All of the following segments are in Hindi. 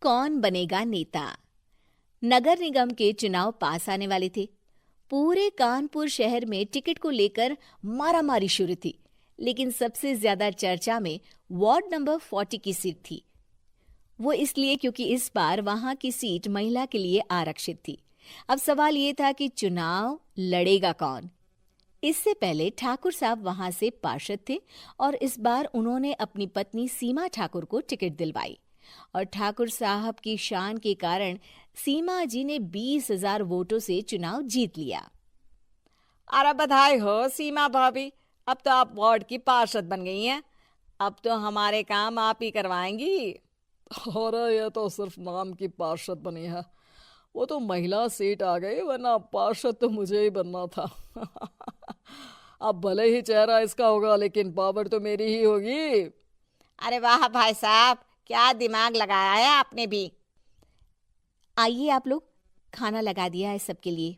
कौन बनेगा नेता। नगर निगम के चुनाव पास आने वाले थे। पूरे कानपुर शहर में टिकट को लेकर मारामारी शुरू थी, लेकिन सबसे ज्यादा चर्चा में वार्ड नंबर 40 की सीट थी। वो इसलिए क्योंकि इस बार वहां की सीट महिला के लिए आरक्षित थी। अब सवाल ये था कि चुनाव लड़ेगा कौन। इससे पहले ठाकुर साहब वहां से पार्षद थे और इस बार उन्होंने अपनी पत्नी सीमा ठाकुर को टिकट दिलवाई और ठाकुर साहब की शान के कारण सीमा जी ने 20,000 वोटों से चुनाव जीत लिया। अरे बधाई हो सीमा भाभी, अब तो आप वार्ड की पार्षद बन गई हैं। अब तो हमारे काम आप ही करवाएंगी। अरे ये तो सिर्फ नाम की पार्षद बनी है, वो तो महिला सीट आ गई, वरना पार्षद तो मुझे ही बनना था। अब भले ही चेहरा इसका होगा, लेकिन पावर तो मेरी ही होगी। अरे वाह भाई साहब, क्या दिमाग लगाया है आपने भी। आइए आप लोग, खाना लगा दिया है सबके लिए।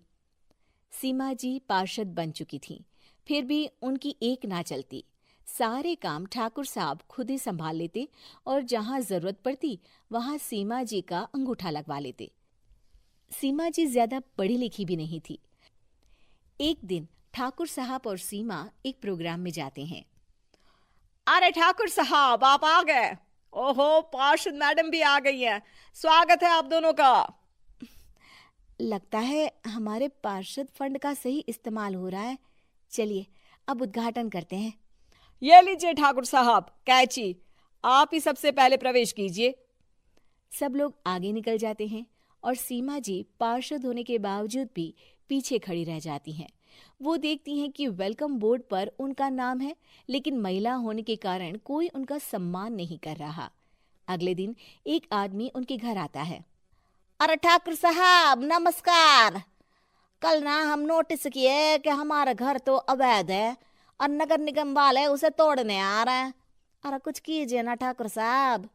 सीमा जी पार्षद बन चुकी थीं, फिर भी उनकी एक ना चलती। सारे काम ठाकुर साहब खुद ही संभाल लेते और जहां जरूरत पड़ती वहां सीमा जी का अंगूठा लगवा लेते। सीमा जी ज्यादा पढ़ी लिखी भी नहीं थी। एक दिन ठाकुर साहब और सीमा एक प्रोग्राम में जाते हैं। अरे ठाकुर साहब, आप आ गए। ओहो, पार्षद मैडम भी आ गई हैं। स्वागत है आप दोनों का। लगता है हमारे पार्षद फंड का सही इस्तेमाल हो रहा है। चलिए अब उद्घाटन करते हैं। ये लीजिए ठाकुर साहब कैची, आप ही सबसे पहले प्रवेश कीजिए। सब लोग आगे निकल जाते हैं और सीमा जी पार्षद होने के बावजूद भी पीछे खड़ी रह जाती हैं। वो देखती हैं कि वेलकम बोर्ड पर उनका नाम है, लेकिन महिला होने के कारण कोई उनका सम्मान नहीं कर रहा। अगले दिन एक आदमी उनके घर आता है। अरे ठाकुर साहब नमस्कार। कल ना हम नोटिस किए कि हमारा घर तो अवैध है और नगर निगम वाले उसे तोड़ने आ रहे हैं। अरे कुछ कीजिए ना ठाकुर साहब।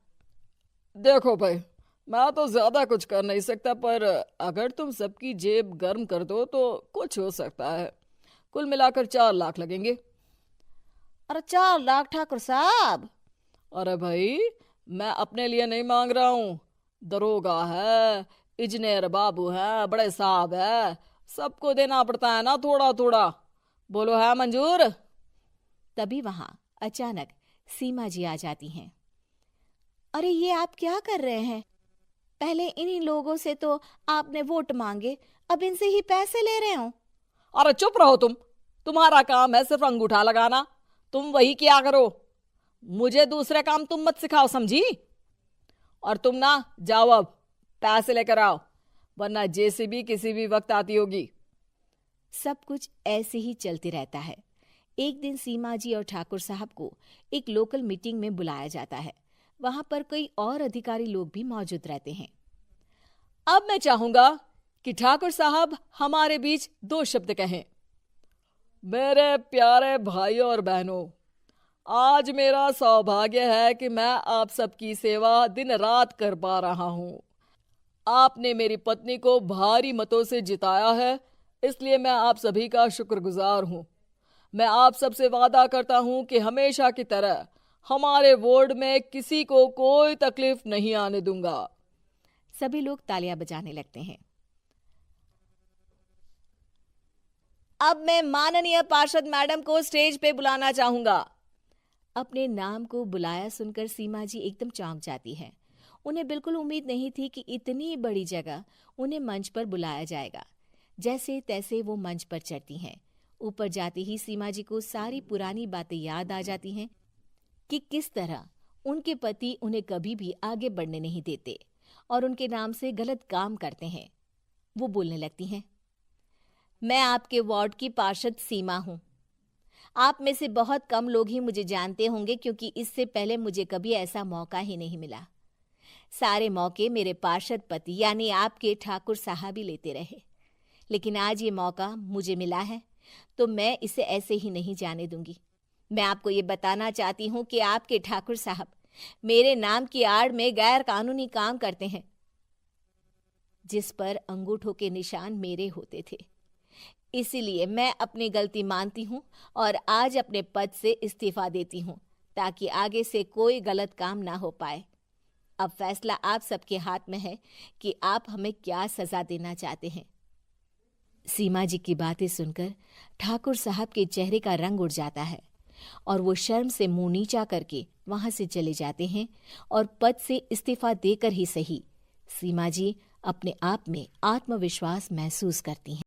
देखो भाई, मैं तो ज्यादा कुछ कर नहीं सकता, पर अगर तुम सबकी जेब गर्म कर दो तो कुछ हो सकता है। कुल मिलाकर 4 लाख लगेंगे। अरे 4 लाख ठाकुर साहब? अरे भाई, मैं अपने लिए नहीं मांग रहा हूँ। दरोगा है, इंजीनियर बाबू है, बड़े साहब है, सबको देना पड़ता है ना थोड़ा थोड़ा। बोलो है मंजूर? तभी वहां अचानक सीमा जी आ जाती हैं। अरे ये आप क्या कर रहे हैं? पहले इन्हीं लोगों से तो आपने वोट मांगे, अब इनसे ही पैसे ले रहे हो। अरे चुप रहो तुम, तुम्हारा काम है सिर्फ अंगूठा लगाना, तुम वही किया करो। मुझे दूसरे काम तुम मत सिखाओ, समझी? और तुम ना जाओ, अब पैसे लेकर आओ, वरना जेसीबी किसी भी वक्त आती होगी। सब कुछ ऐसे ही चलते रहता है। एक दिन सीमा जी और ठाकुर साहब को एक लोकल मीटिंग में बुलाया जाता है। वहां पर कई और अधिकारी लोग भी मौजूद रहते हैं। अब मैं चाहूंगा कि ठाकुर साहब हमारे बीच 2 शब्द कहें। मेरे प्यारे भाइयों और बहनों, आज मेरा सौभाग्य है कि मैं आप सबकी सेवा दिन रात कर पा रहा हूं। आपने मेरी पत्नी को भारी मतों से जिताया है, इसलिए मैं आप सभी का शुक्रगुजार हूं। मैं आप सबसे वादा करता हूं कि हमेशा की तरह हमारे वार्ड में किसी को कोई तकलीफ नहीं आने दूंगा। सभी लोग तालियां बजाने लगते हैं। अब मैं माननीय पार्षद मैडम को स्टेज पे बुलाना चाहूंगा। अपने नाम को बुलाया सुनकर सीमा जी एकदम चौंक जाती है। उन्हें बिल्कुल उम्मीद नहीं थी कि इतनी बड़ी जगह उन्हें मंच पर बुलाया जाएगा। जैसे तैसे वो मंच पर चढ़ती हैं। ऊपर जाते ही सीमा जी को सारी पुरानी बातें याद आ जाती हैं कि किस तरह उनके पति उन्हें कभी भी आगे बढ़ने नहीं देते और उनके नाम से गलत काम करते हैं। वो बोलने लगती हैं। मैं आपके वार्ड की पार्षद सीमा हूं। आप में से बहुत कम लोग ही मुझे जानते होंगे, क्योंकि इससे पहले मुझे कभी ऐसा मौका ही नहीं मिला। सारे मौके मेरे पार्षद पति यानी आपके ठाकुर साहब ही लेते रहे, लेकिन आज ये मौका मुझे मिला है तो मैं इसे ऐसे ही नहीं जाने दूंगी। मैं आपको ये बताना चाहती हूँ कि आपके ठाकुर साहब मेरे नाम की आड़ में गैर कानूनी काम करते हैं, जिस पर अंगूठों के निशान मेरे होते थे। इसीलिए मैं अपनी गलती मानती हूँ और आज अपने पद से इस्तीफा देती हूँ, ताकि आगे से कोई गलत काम ना हो पाए। अब फैसला आप सबके हाथ में है कि आप हमें क्या सजा देना चाहते हैं। सीमा जी की बातें सुनकर ठाकुर साहब के चेहरे का रंग उड़ जाता है और वो शर्म से मुंह नीचा करके वहां से चले जाते हैं और पद से इस्तीफा देकर ही सही सीमा जी अपने आप में आत्मविश्वास महसूस करती हैं।